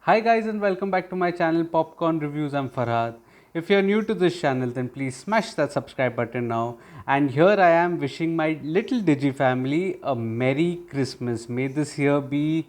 Hi guys and welcome back to my channel Popcorn Reviews. I'm Farhad. If you're new to this channel then please smash that subscribe button now. And here I am wishing my little Digi family a Merry Christmas. May this year be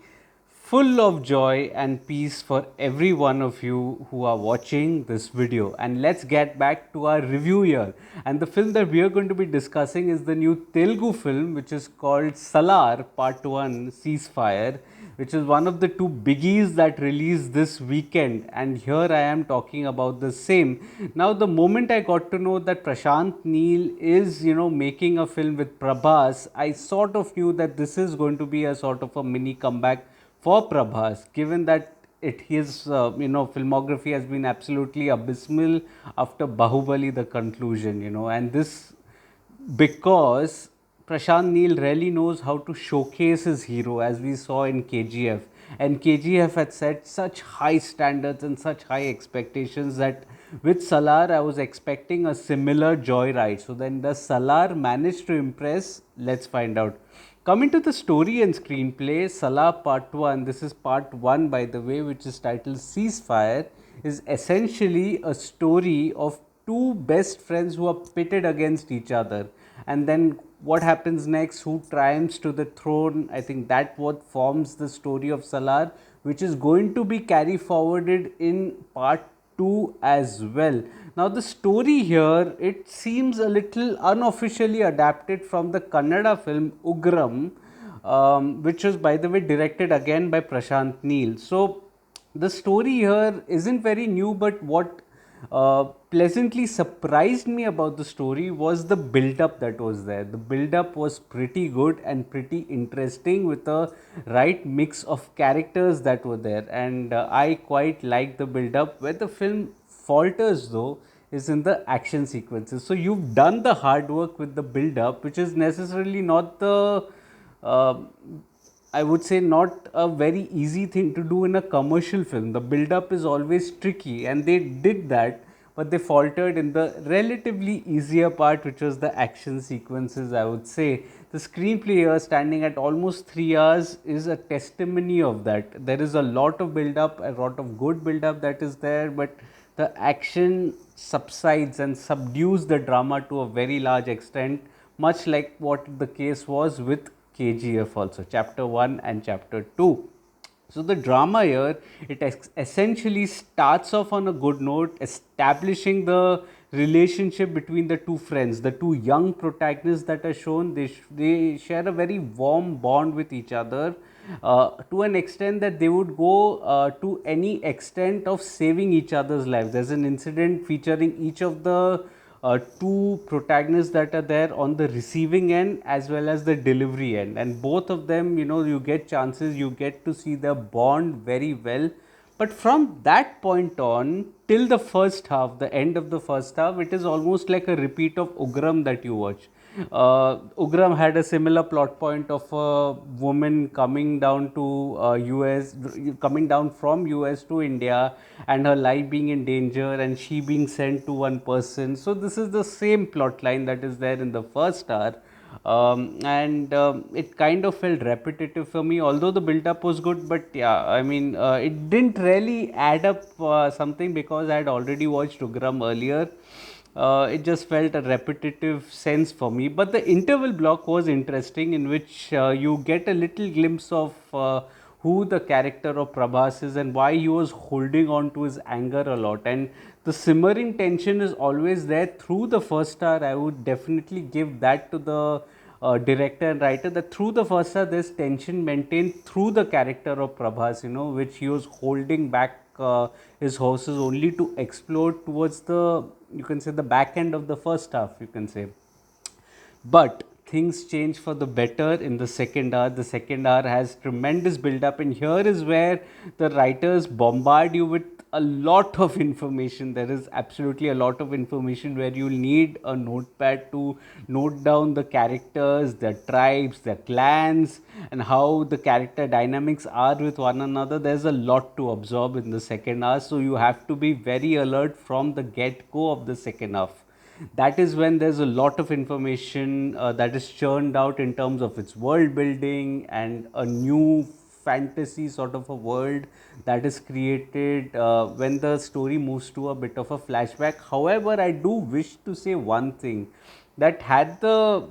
full of joy and peace for every one of you who are watching this video. And let's get back to our review here. And the film that we are going to be discussing is the new Telugu film which is called Salaar Part 1 Ceasefire, which is one of the two biggies that released this weekend. And here I am talking about the same. Now, the moment I got to know that Prashanth Neel is, making a film with Prabhas, I sort of knew that this is going to be a sort of a mini comeback for Prabhas, given that his filmography has been absolutely abysmal after Bahubali, the conclusion, and this because Prashant Neel really knows how to showcase his hero, as we saw in KGF. And KGF had set such high standards and such high expectations that with Salaar, I was expecting a similar joyride. So then, does Salaar manage to impress? Let's find out. Coming to the story and screenplay, Salaar Part 1, this is Part 1 by the way, which is titled Ceasefire, is essentially a story of two best friends who are pitted against each other. And then what happens next, who triumphs to the throne, I think that what forms the story of Salaar, which is going to be carry forwarded in Part 2 as well. Now the story here, it seems a little unofficially adapted from the Kannada film Ugram, which was by the way directed again by Prashant Neel. So the story here isn't very new, but what pleasantly surprised me about the story was the build up that was there. The build up was pretty good and pretty interesting with a right mix of characters that were there, and I quite liked the build up. Where the film falters though is in the action sequences. So you've done the hard work with the build up, which is necessarily not the uh, I would say not a very easy thing to do in a commercial film. The build up is always tricky, and they did that, but they faltered in the relatively easier part, which was the action sequences. I would say the screenplay here, standing at almost 3 hours, is a testimony of that. There is a lot of build up, a lot of good build up that is there, but the action subsides and subdues the drama to a very large extent, much like what the case was with KGF also, chapter 1 and chapter 2. So the drama here, it essentially starts off on a good note, establishing the relationship between the two friends, the two young protagonists that are shown. They share a very warm bond with each other, to an extent that they would go to any extent of saving each other's lives. There's an incident featuring each of the two protagonists that are there on the receiving end as well as the delivery end, and both of them, you get chances, you get to see the bond very well. But from that point on till the first half, the end of the first half, it is almost like a repeat of Ugram that you watch. Ugram had a similar plot point of a woman coming down to US, coming down from US to India, and her life being in danger, and she being sent to one person. So this is the same plot line that is there in the first hour. And it kind of felt repetitive for me, although the build up was good. But yeah, I mean, it didn't really add up something, because I had already watched Ugram earlier. It just felt a repetitive sense for me. But the interval block was interesting, in which you get a little glimpse of who the character of Prabhas is and why he was holding on to his anger a lot. And the simmering tension is always there through the first hour. I would definitely give that to the director and writer, that through the first hour there's tension maintained through the character of Prabhas, which he was holding back his horses only to explode towards the, you can say, the back end of the first half, you can say. But things change for the better in the second hour. The second hour has tremendous build up, and here is where the writers bombard you with a lot of information. There is absolutely a lot of information where you'll need a notepad to note down the characters, their tribes, their clans, and how the character dynamics are with one another. There's a lot to absorb in the second hour, so you have to be very alert from the get go of the second half. That is when there's a lot of information that is churned out in terms of its world building and a new fantasy sort of a world that is created when the story moves to a bit of a flashback. However, I do wish to say one thing, that had the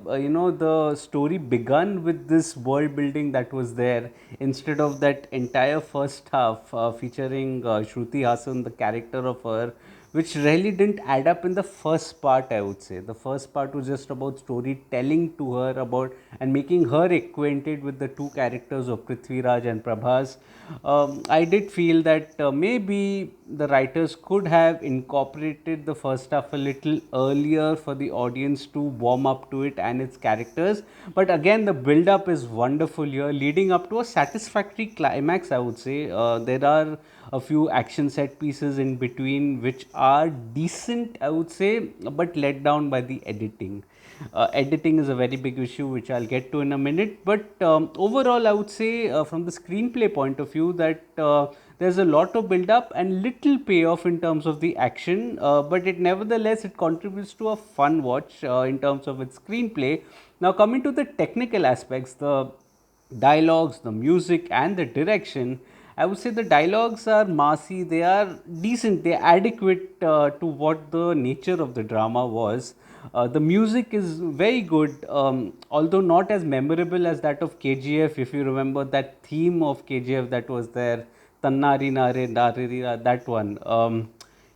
the story begun with this world building that was there, instead of that entire first half featuring Shruti Hassan, the character of her, which really didn't add up in the first part. I would say the first part was just about storytelling to her about and making her acquainted with the two characters of Prithviraj and Prabhas. I did feel that maybe the writers could have incorporated the first half a little earlier for the audience to warm up to it and its characters. But again, the build up is wonderful here, leading up to a satisfactory climax, I would say. There are a few action set pieces in between which are decent, I would say, but let down by the editing. Editing is a very big issue, which I'll get to in a minute. But overall, I would say, from the screenplay point of view, that there's a lot of build up and little payoff in terms of the action, but it nevertheless it contributes to a fun watch in terms of its screenplay. Now, coming to the technical aspects, the dialogues, the music, and the direction, I would say the dialogues are massy, they are decent, they are adequate to what the nature of the drama was. The music is very good, although not as memorable as that of KGF. If you remember that theme of KGF that was there, Tannari Nare Narira, that one.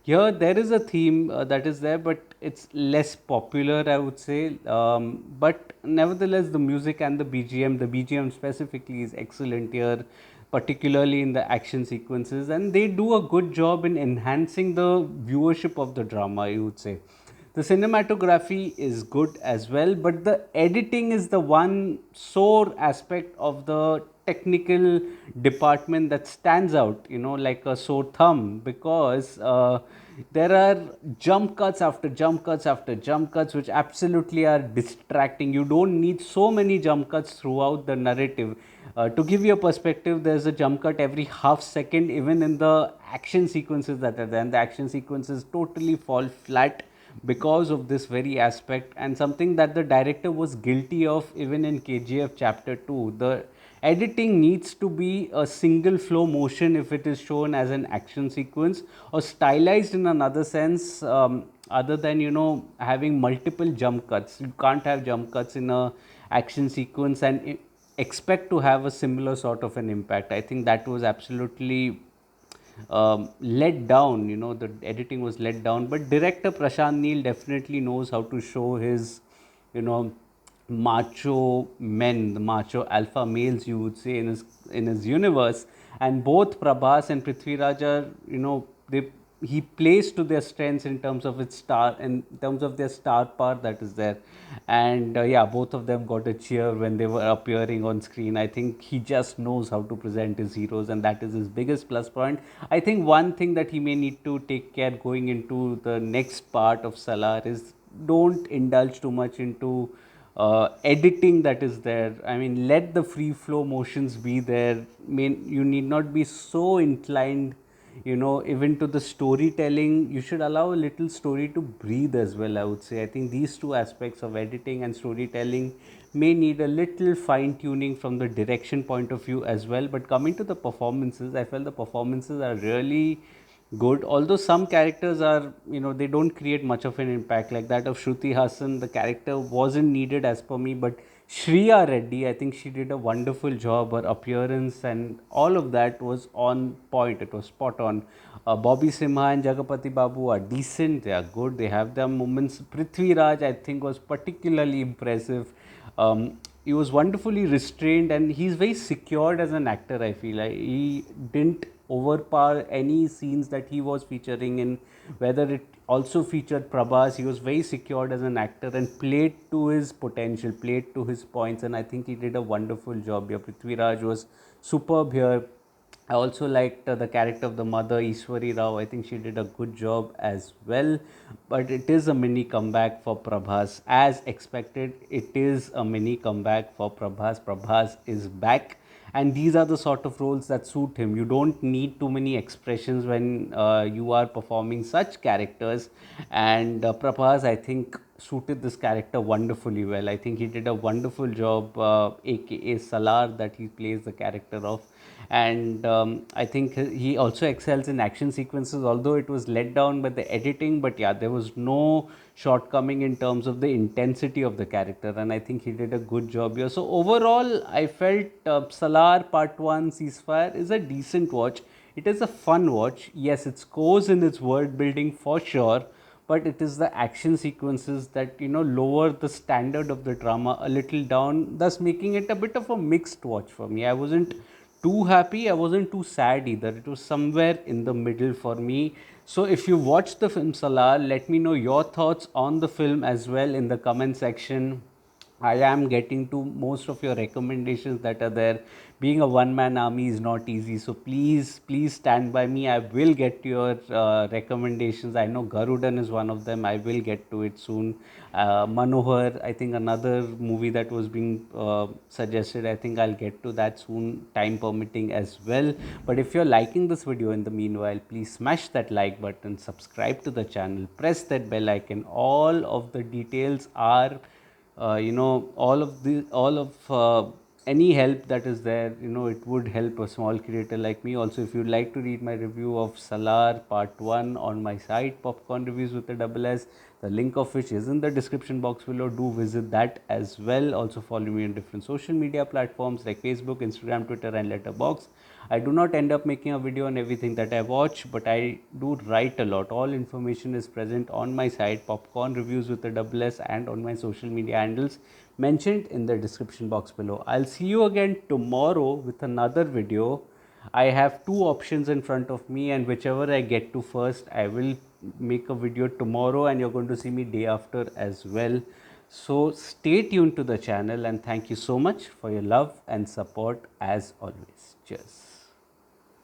Here there is a theme that is there, but it's less popular, I would say. But nevertheless, the music and the BGM specifically is excellent here, particularly in the action sequences, and they do a good job in enhancing the viewership of the drama, I would say. The cinematography is good as well, but the editing is the one sore aspect of the technical department that stands out, like a sore thumb, because there are jump cuts after jump cuts after jump cuts, which absolutely are distracting. You don't need so many jump cuts throughout the narrative. To give you a perspective, there's a jump cut every half second, even in the action sequences that are there, and the action sequences totally fall flat because of this very aspect, and something that the director was guilty of even in KGF chapter 2. The editing needs to be a single flow motion if it is shown as an action sequence, or stylized in another sense, other than having multiple jump cuts. You can't have jump cuts in a action sequence and expect to have a similar sort of an impact. I think that was absolutely let down. The editing was let down, but director Prashant Neel definitely knows how to show his, you know macho men, the macho alpha males, you would say, in his universe. And both Prabhas and Prithviraj are, they he plays to their strengths in terms of its star, in terms of their star power that is there. And yeah, both of them got a cheer when they were appearing on screen. I think he just knows how to present his heroes, and that is his biggest plus point. I think one thing that he may need to take care going into the next part of Salaar is, don't indulge too much into editing that is there. I mean, let the free flow motions be there. You need not be so inclined, even to the storytelling. You should allow a little story to breathe as well, I would say. I think these two aspects of editing and storytelling may need a little fine tuning from the direction point of view as well. But coming to the performances, I felt the performances are really good, although some characters are, they don't create much of an impact, like that of Shruti Hassan. The character wasn't needed as per me, but Shriya Reddy, I think she did a wonderful job. Her appearance and all of that was on point, it was spot on. Bobby Simha and Jagapati Babu are decent, they are good, they have their moments. Prithviraj, I think, was particularly impressive. He was wonderfully restrained, and he's very secured as an actor, I feel. He didn't overpower any scenes that he was featuring in, whether it also featured Prabhas. He was very secured as an actor and played to his potential, played to his points, and I think he did a wonderful job here. Prithviraj was superb here. I also liked the character of the mother, Ishwari Rao. I think she did a good job as well. But it is a mini comeback for Prabhas. As expected, it is a mini comeback for Prabhas. Prabhas is back. And these are the sort of roles that suit him. You don't need too many expressions when you are performing such characters. And Prabhas, I think, suited this character wonderfully well. I think he did a wonderful job, aka Salaar, that he plays the character of. and I think he also excels in action sequences, although it was let down by the editing. But yeah, there was no shortcoming in terms of the intensity of the character, and I think he did a good job here. So overall, I felt Salaar Part 1 Ceasefire is a decent watch. It is a fun watch. Yes, it scores in its world building for sure, but it is the action sequences that lower the standard of the drama a little down, thus making it a bit of a mixed watch for me. I wasn't too happy, I wasn't too sad either. It was somewhere in the middle for me. So if you watched the film Salar, let me know your thoughts on the film as well in the comment section. I am getting to most of your recommendations that are there. Being a one man army is not easy. So please stand by me. I will get to your recommendations. I know Garudan is one of them. I will get to it soon. Manohar, I think another movie that was being suggested. I think I'll get to that soon, time permitting as well. But if you're liking this video in the meanwhile, please smash that like button, subscribe to the channel, press that bell icon. All of the details are all of any help that is there, it would help a small creator like me. Also, if you'd like to read my review of Salar Part 1 on my site, Popcorn Reviews with a double S, the link of which is in the description box below, do visit that as well. Also follow me on different social media platforms like Facebook, Instagram, Twitter and Letterboxd. I do not end up making a video on everything that I watch, but I do write a lot. All information is present on my site, Popcorn Reviews with a double S, and on my social media handles mentioned in the description box below. I'll see you again tomorrow with another video. I have two options in front of me, and whichever I get to first, I will make a video tomorrow, and you're going to see me day after as well. So stay tuned to the channel, and thank you so much for your love and support as always. Cheers.